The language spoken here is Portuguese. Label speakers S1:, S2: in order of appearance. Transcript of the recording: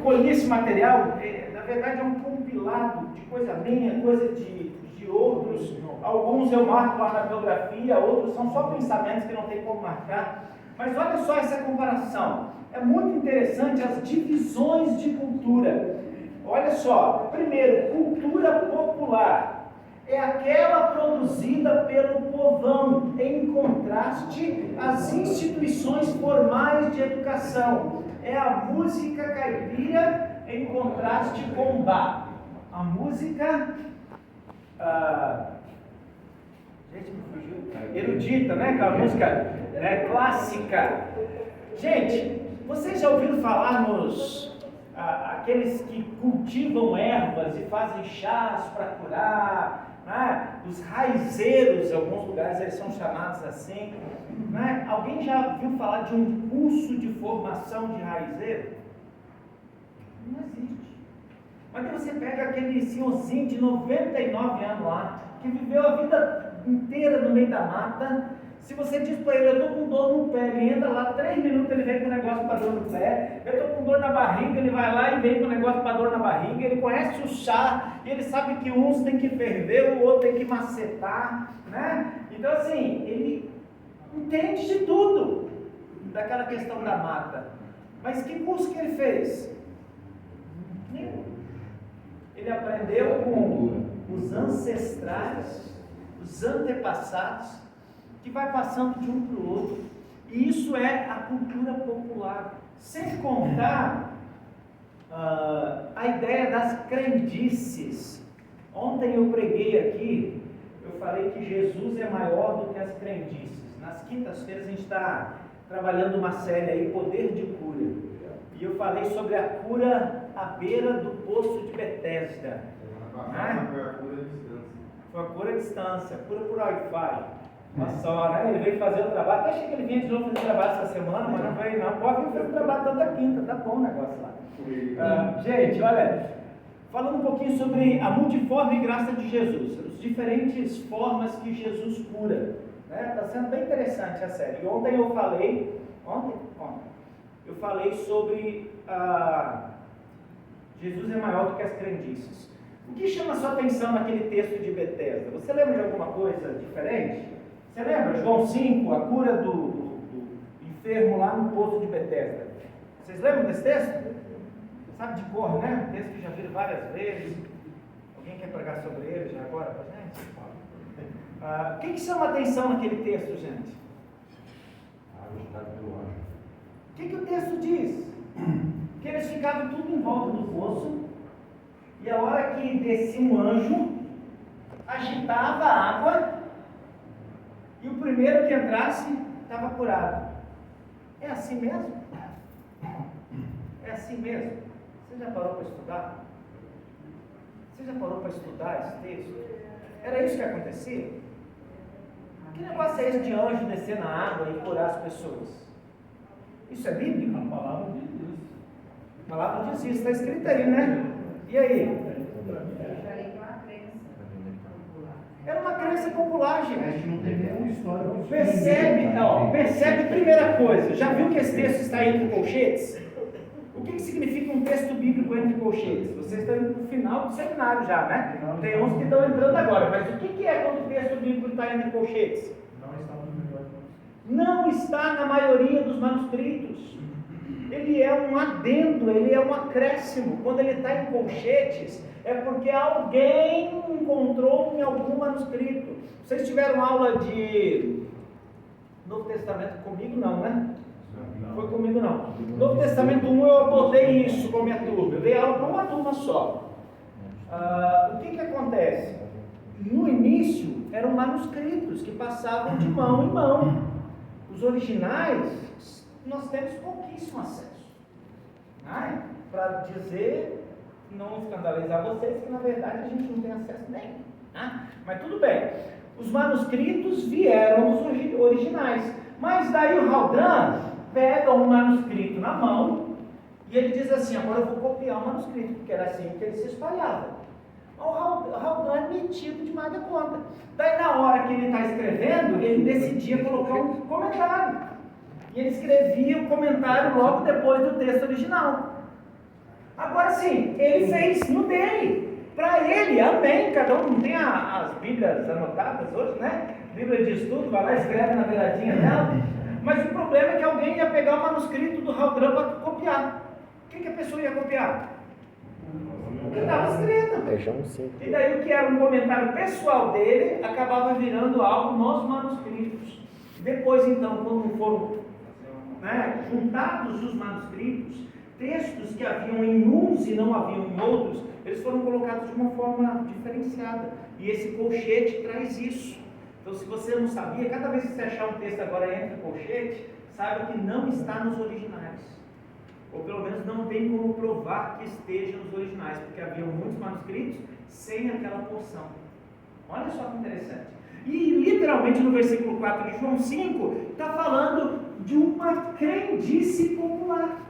S1: colhi esse material, na verdade é um compilado de coisa minha, coisa de outros. Alguns eu marco lá na biografia, outros são só pensamentos que não tem como marcar. Mas olha só essa comparação. É muito interessante as divisões de cultura. Olha só, primeiro, cultura popular. É aquela produzida pelo povão, em contraste às instituições formais de educação. É a música caipira em contraste com o bar. A música gente, me fugiu. Erudita, né? Aquela música, né, clássica. Gente, vocês já ouviram falar nos aqueles que cultivam ervas e fazem chás para curar, né? Os raizeiros, em alguns lugares eles são chamados assim, né? Alguém já ouviu falar de um curso de formação de raizeiro? Não existe. Mas aí você pega aquele senhorzinho de 99 anos lá, que viveu a vida inteira no meio da mata. Se você diz para ele, eu estou com dor no pé, ele entra lá, 3 minutos ele vem com o negócio para dor no pé. Eu estou com dor na barriga, ele vai lá e vem com o negócio para dor na barriga. Ele conhece o chá, e ele sabe que uns tem que ferver, o outro tem que macetar, né? Então assim, ele entende de tudo, daquela questão da mata. Mas que curso que ele fez? Nenhum. Ele aprendeu com os ancestrais, os antepassados, que vai passando de um para o outro. E isso é a cultura popular. Sem contar a ideia das crendices. Ontem eu preguei aqui, eu falei que Jesus é maior do que as crendices. Nas quintas-feiras a gente está trabalhando uma série aí, Poder de Cura. E eu falei sobre a cura à beira do poço de Betesda.
S2: Foi a cura à distância.
S1: Foi a cura à distância, cura por Wi-Fi. Olha só, né? Ele veio fazer o trabalho. Até achei que ele vinha de novo fazer o trabalho essa semana, mas não veio não. Pode vir fazer o trabalho toda quinta, tá bom o negócio lá. Gente, olha, falando um pouquinho sobre a multiforme graça de Jesus, as diferentes formas que Jesus cura. Está sendo bem interessante a série. E ontem eu falei, eu falei sobre Jesus é maior do que as crendices. O que chama a sua atenção naquele texto de Betesda? Você lembra de alguma coisa diferente? Você lembra? João 5, a cura do enfermo lá no poço de Betesda. Vocês lembram desse texto? Sabe de cor, né? Um texto que já viram várias vezes. Alguém quer pregar sobre ele já agora para a gente? O que chama a atenção naquele texto, gente? O que o texto diz? Que eles ficavam tudo em volta do poço, e a hora que descia um anjo, agitava a água, e o primeiro que entrasse estava curado. É assim mesmo? É assim mesmo? Você já parou para estudar? Você já parou para estudar esse texto? Era isso que acontecia? Que negócio é esse de anjo descer na água e curar as pessoas? Isso é bíblico?
S3: A palavra de Deus.
S1: A palavra diz isso, está escrito aí, né? E aí? Era uma crença popular,
S3: A
S1: gente.
S3: gente não tem nenhuma história.
S1: Percebe primeira coisa. Já viu que esse texto está entre colchetes? O que significa um texto bíblico entre colchetes? Vocês estão indo para o final do seminário já, né? Tem uns que estão entrando agora. Mas o que é quando o texto bíblico está entre colchetes? Não está na maioria dos manuscritos. Ele é um adendo, ele é um acréscimo. Quando ele está em colchetes, é porque alguém encontrou em algum manuscrito. Vocês tiveram aula de Novo Testamento comigo? Não, né? Não foi comigo não. Novo Testamento 1 eu abordei isso com a minha turma. Eu dei aula para uma turma só. O que acontece? No início eram manuscritos que passavam de mão em mão. Os originais nós temos pouquíssimo acesso. Para dizer, não escandalizar vocês, que na verdade a gente não tem acesso nenhum. Mas tudo bem. Os manuscritos vieram dos originais. Mas daí o Haldran pega um manuscrito na mão e ele diz assim: agora eu vou copiar o manuscrito, porque era assim que ele se espalhava. O Haldran é metido demais da conta. Daí na hora que ele está escrevendo, ele decidia colocar um comentário. E ele escrevia o comentário logo depois do texto original. Agora sim, ele fez no dele. Para ele, amém. Cada um não tem as Bíblias anotadas hoje, né? Bíblia de estudo, vai lá e escreve na beiradinha dela. Mas o problema é que alguém ia pegar o manuscrito do Haldran para copiar. O que a pessoa ia copiar? O que estava escrito.
S4: É João 5.
S1: E daí o que era um comentário pessoal dele acabava virando algo nos manuscritos. Depois, então, quando foram juntados os manuscritos, textos que haviam em uns e não haviam em outros, eles foram colocados de uma forma diferenciada. E esse colchete traz isso. Então, se você não sabia, cada vez que você achar um texto agora entre colchete, saiba que não está nos originais. Ou pelo menos não tem como provar que esteja nos originais, porque havia muitos manuscritos sem aquela porção. Olha só que interessante. E literalmente no versículo 4 de João 5, está falando de uma crendice popular.